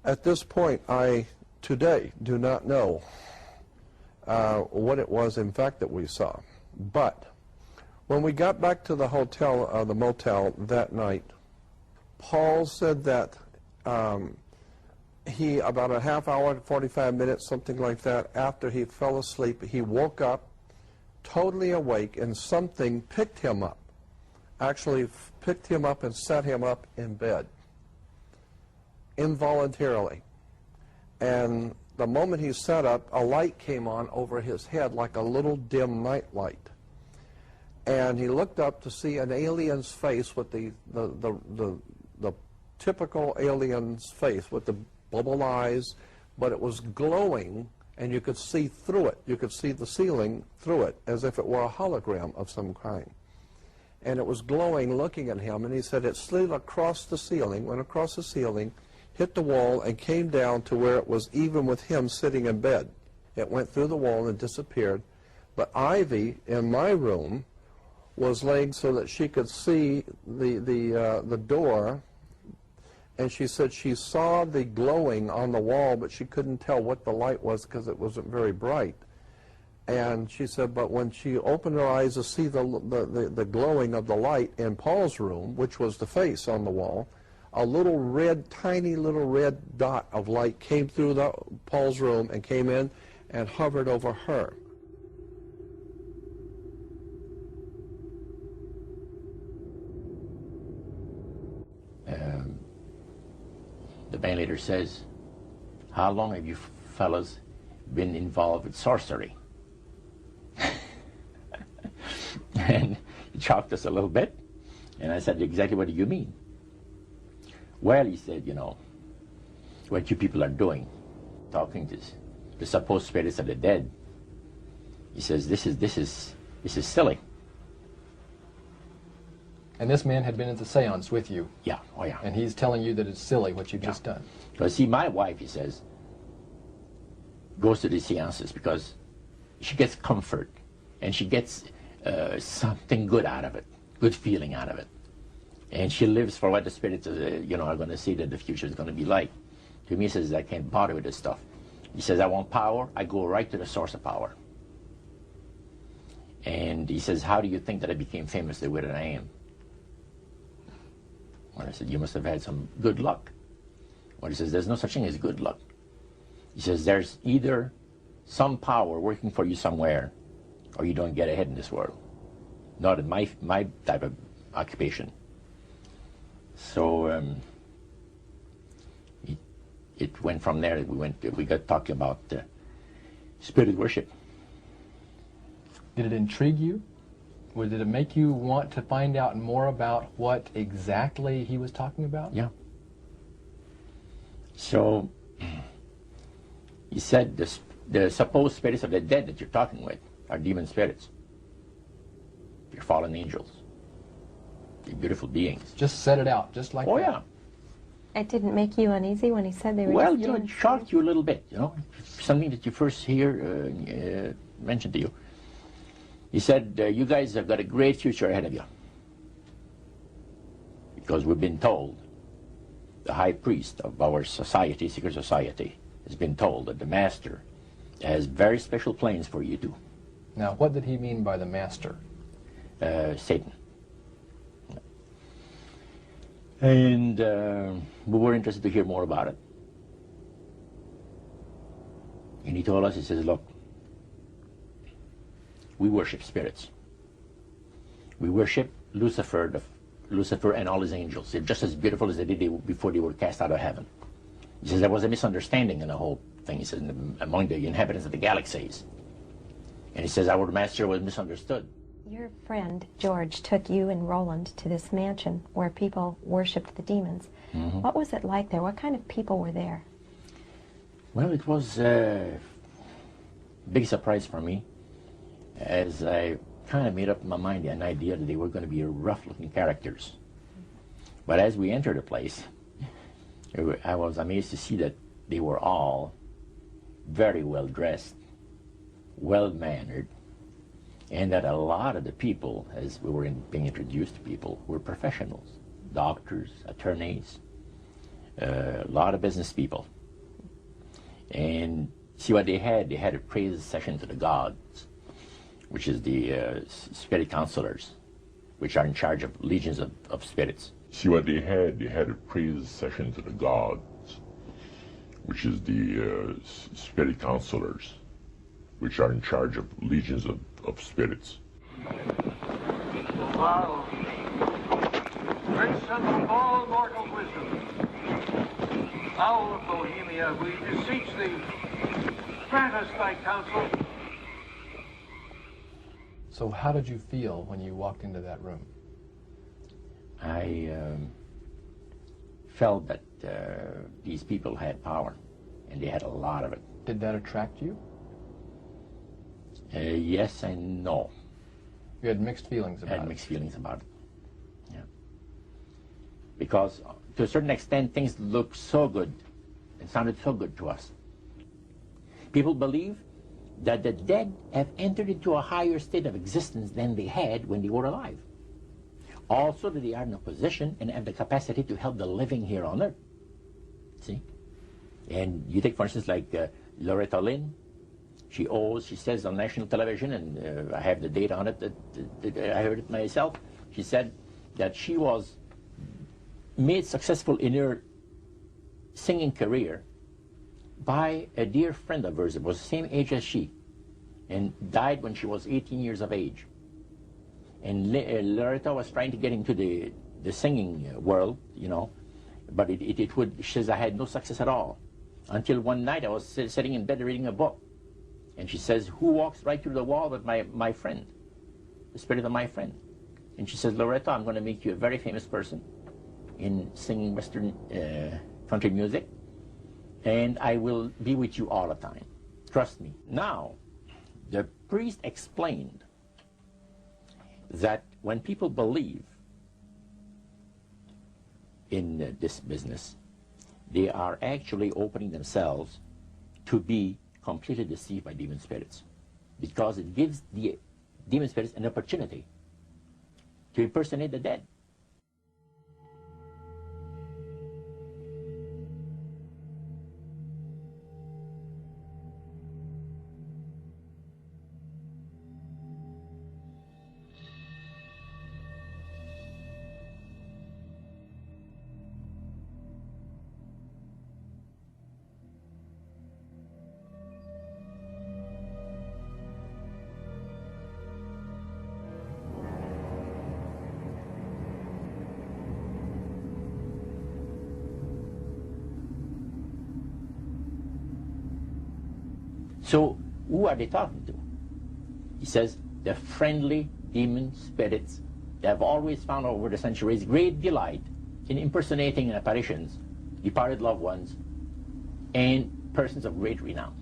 At this point, I today do not know what it was, in fact, that we saw. But when we got back to the hotel, the motel that night, Paul said that he, about a half hour, 45 minutes, something like that, after he fell asleep, he woke up totally awake, and something picked him up, actually picked him up and set him up in bed, involuntarily. And the moment he sat up, a light came on over his head like a little dim night light. And he looked up to see an alien's face with the typical alien's face with the bubble eyes, but it was glowing, and you could see through it. You could see the ceiling through it, as if it were a hologram of some kind. And it was glowing, looking at him, and he said it slid across the ceiling, went across the ceiling, hit the wall, and came down to where it was even with him sitting in bed. It went through the wall and disappeared. But Ivy, in my room, was laying so that she could see the door, and she said she saw the glowing on the wall, but she couldn't tell what the light was because it wasn't very bright. And she said, but when she opened her eyes to see the glowing of the light in Paul's room, which was the face on the wall, a little red, tiny little red dot of light came through Paul's room and came in and hovered over her. The band leader says, how long have you fellas been involved with sorcery? And he shocked us a little bit, and I said, exactly what do you mean? Well, he said, you know, what you people are doing, talking to the supposed spirits of the dead. He says, this is silly. And this man had been at the seance with you. Yeah, oh yeah. And he's telling you that it's silly what you've just done. Because see, my wife, he says, goes to the seances because she gets comfort and she gets something good out of it, good feeling out of it. And she lives for what the spirits are going to see that the future is going to be like. To me, he says, I can't bother with this stuff. He says, I want power. I go right to the source of power. And he says, how do you think that I became famous the way that I am? Well, I said, you must have had some good luck. Well, he says, there's no such thing as good luck. He says, there's either some power working for you somewhere, or you don't get ahead in this world. Not in my type of occupation. So it went from there. We got talking about spirit worship. Did it intrigue you? Or did it make you want to find out more about what exactly he was talking about? Yeah. So he said the supposed spirits of the dead that you're talking with are demon spirits. They're fallen angels. They're beautiful beings. Just set it out, just like that. Oh, yeah. It didn't make you uneasy when he said they were Well, just it shocked you a little bit, something that you first hear mentioned to you. He said, you guys have got a great future ahead of you. Because we've been told, the high priest of our society, secret society, has been told that the master has very special plans for you too. Now, what did he mean by the master? Satan. And we were interested to hear more about it. And he told us, he says, look, we worship spirits. We worship Lucifer and all his angels. They're just as beautiful as they did before they were cast out of heaven. He says there was a misunderstanding in the whole thing. He says among the inhabitants of the galaxies. And he says our master was misunderstood. Your friend, George, took you and Roland to this mansion where people worshipped the demons. Mm-hmm. What was it like there? What kind of people were there? Well, it was a big surprise for me, as I kind of made up in my mind an idea that they were going to be rough-looking characters. But as we entered the place, I was amazed to see that they were all very well-dressed, well-mannered, and that a lot of the people, as we were being introduced to people, were professionals, doctors, attorneys, a lot of business people. And see what they had? They had a praise session to the gods, which is the spirit counselors, which are in charge of legions of spirits. See what they had? They had a praise session to the gods, which is the spirit counselors, which are in charge of legions of spirits. Wow. Great son of all mortal wisdom, owl of Bohemia, we beseech thee, grant us thy counsel. So how did you feel when you walked into that room? I felt that these people had power, and they had a lot of it. Did that attract you? Yes and no. You had mixed feelings I about had it. mixed feelings about it. Yeah. Because to a certain extent, things looked so good and sounded so good to us. People believe that the dead have entered into a higher state of existence than they had when they were alive. Also that they are in a position and have the capacity to help the living here on earth. See? And you take, for instance, like Loretta Lynn. She says on national television, and I have the data on it, that I heard it myself. She said that she was made successful in her singing career by a dear friend of hers that was the same age as she, and died when she was 18 years of age. And Loretta was trying to get into the singing world, you know, but she says, I had no success at all. Until one night I was sitting in bed reading a book. And she says, who walks right through the wall with my friend, the spirit of my friend? And she says, Loretta, I'm going to make you a very famous person in singing Western country music, and I will be with you all the time. Trust me. Now, the priest explained that when people believe in this business, they are actually opening themselves to be completely deceived by demon spirits, because it gives the demon spirits an opportunity to impersonate the dead. So, who are they talking to? He says, the friendly demon spirits that have always found over the centuries great delight in impersonating in apparitions departed loved ones and persons of great renown.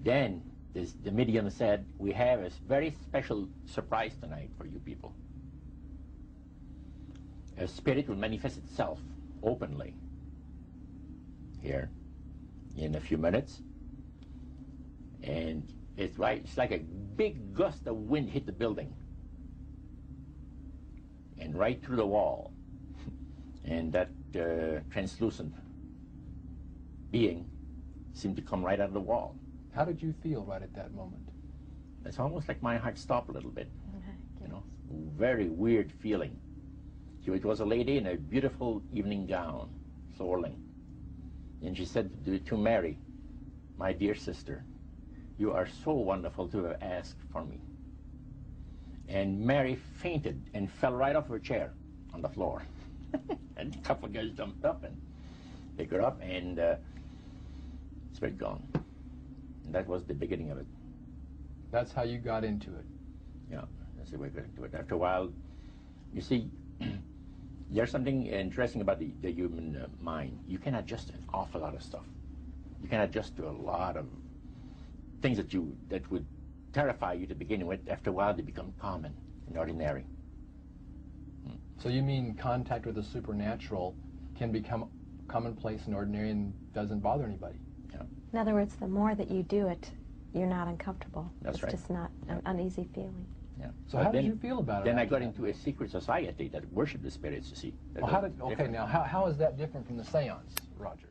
Then the medium said, we have a very special surprise tonight for you people. A spirit will manifest itself openly here in a few minutes. And it's like a big gust of wind hit the building and right through the wall. And that translucent being seemed to come right out of the wall. How did you feel right at that moment? It's almost like my heart stopped a little bit. You know, very weird feeling. It was a lady in a beautiful evening gown, swirling. And she said to Mary, my dear sister, you are so wonderful to have asked for me. And Mary fainted and fell right off her chair on the floor. And a couple of guys jumped up and picked her up, and spirit gone. And that was the beginning of it. That's how you got into it. Yeah, that's the way we got into it. After a while, you see, There's something interesting about the human mind. You can adjust an awful lot of stuff. You can adjust to a lot of things that would terrify you to begin with. After a while, they become common and ordinary. So you mean contact with the supernatural can become commonplace and ordinary and doesn't bother anybody? Yeah. In other words, the more that you do it, you're not uncomfortable. That's right. It's just not an uneasy feeling. Yeah. So how did you feel about it? Then I after got that? into a secret society that worshipped the spirits, you see. Well, okay, now how is that different from the seance, Roger?